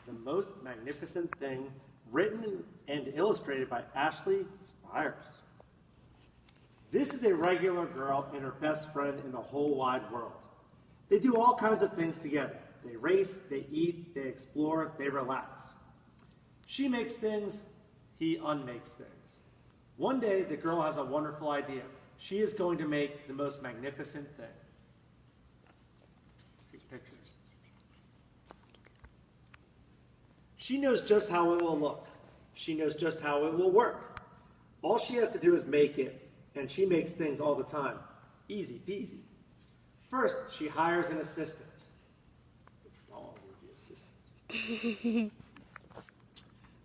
The Most Magnificent Thing, written and illustrated by Ashley Spires. This is a regular girl and her best friend in the whole wide world. They do all kinds of things together. They race, they eat, they explore, they relax. She makes things, he unmakes things. One day, the girl has a wonderful idea. She is going to make the most magnificent thing. Take pictures. She knows just how it will look. She knows just how it will work. All she has to do is make it, and she makes things all the time. Easy peasy. First, she hires an assistant. The dog is the assistant.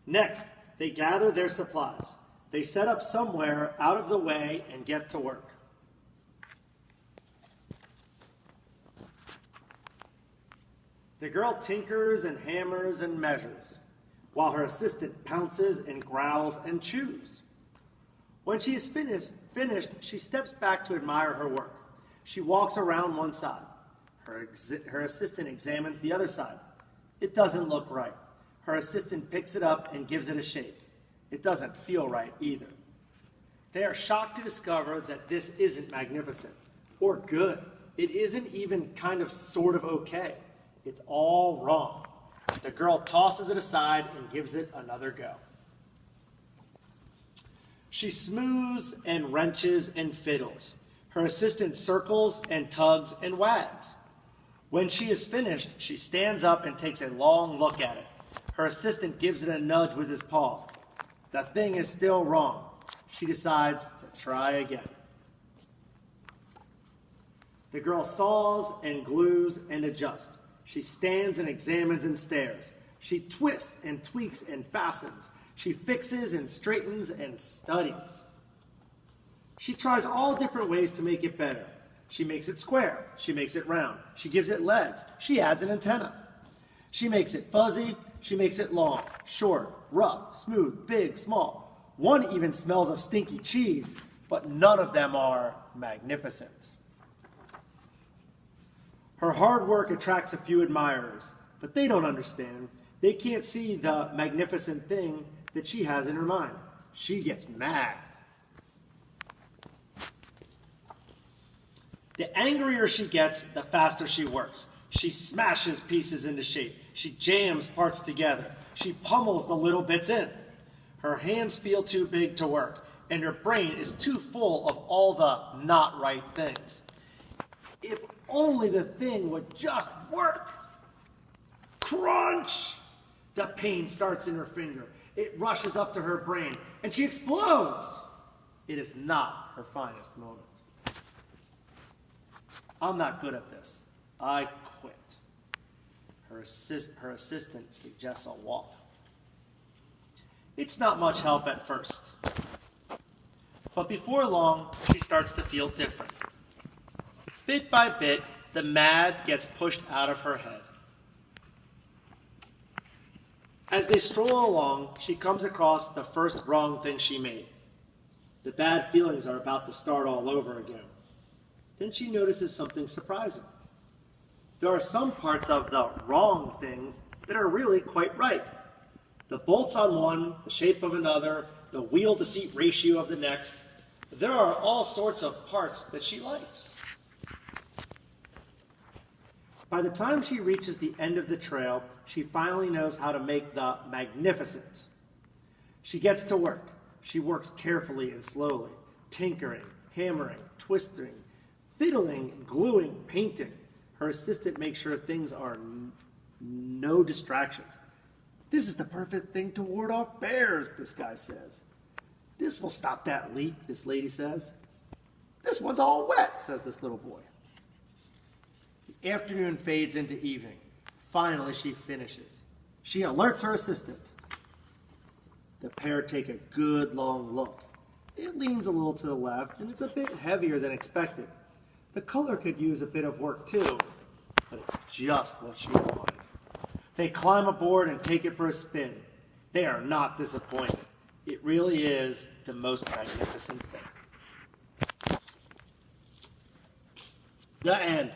Next, they gather their supplies. They set up somewhere out of the way and get to work. The girl tinkers and hammers and measures, while her assistant pounces and growls and chews. When she is finished, she steps back to admire her work. She walks around one side. Her assistant examines the other side. It doesn't look right. Her assistant picks it up and gives it a shake. It doesn't feel right either. They are shocked to discover that this isn't magnificent or good. It isn't even kind of sort of okay. It's all wrong. The girl tosses it aside and gives it another go. She smooths and wrenches and fiddles. Her assistant circles and tugs and wags. When she is finished, she stands up and takes a long look at it. Her assistant gives it a nudge with his paw. The thing is still wrong. She decides to try again. The girl saws and glues and adjusts. She stands and examines and stares. She twists and tweaks and fastens. She fixes and straightens and studies. She tries all different ways to make it better. She makes it square. She makes it round. She gives it legs. She adds an antenna. She makes it fuzzy. She makes it long, short, rough, smooth, big, small. One even smells of stinky cheese, but none of them are magnificent. Her hard work attracts a few admirers, but they don't understand. They can't see the magnificent thing that she has in her mind. She gets mad. The angrier she gets, the faster she works. She smashes pieces into shape. She jams parts together. She pummels the little bits in. Her hands feel too big to work, and her brain is too full of all the not right things. If only the thing would just work. Crunch! The pain starts in her finger. It rushes up to her brain, and she explodes. It is not her finest moment. I'm not good at this. I quit. Her assistant suggests a walk. It's not much help at first. But before long, she starts to feel different. Bit by bit, the mad gets pushed out of her head. As they stroll along, she comes across the first wrong thing she made. The bad feelings are about to start all over again. Then she notices something surprising. There are some parts of the wrong things that are really quite right. The bolts on one, the shape of another, the wheel-to-seat ratio of the next. There are all sorts of parts that she likes. By the time she reaches the end of the trail, she finally knows how to make the magnificent. She gets to work. She works carefully and slowly, tinkering, hammering, twisting, fiddling, gluing, painting. Her assistant makes sure things are no distractions. This is the perfect thing to ward off bears, this guy says. This will stop that leak, this lady says. This one's all wet, says this little boy. The afternoon fades into evening. Finally, she finishes. She alerts her assistant. The pair take a good long look. It leans a little to the left, and it's a bit heavier than expected. The color could use a bit of work too, but it's just what she wanted. They climb aboard and take it for a spin. They are not disappointed. It really is the most magnificent thing. The end.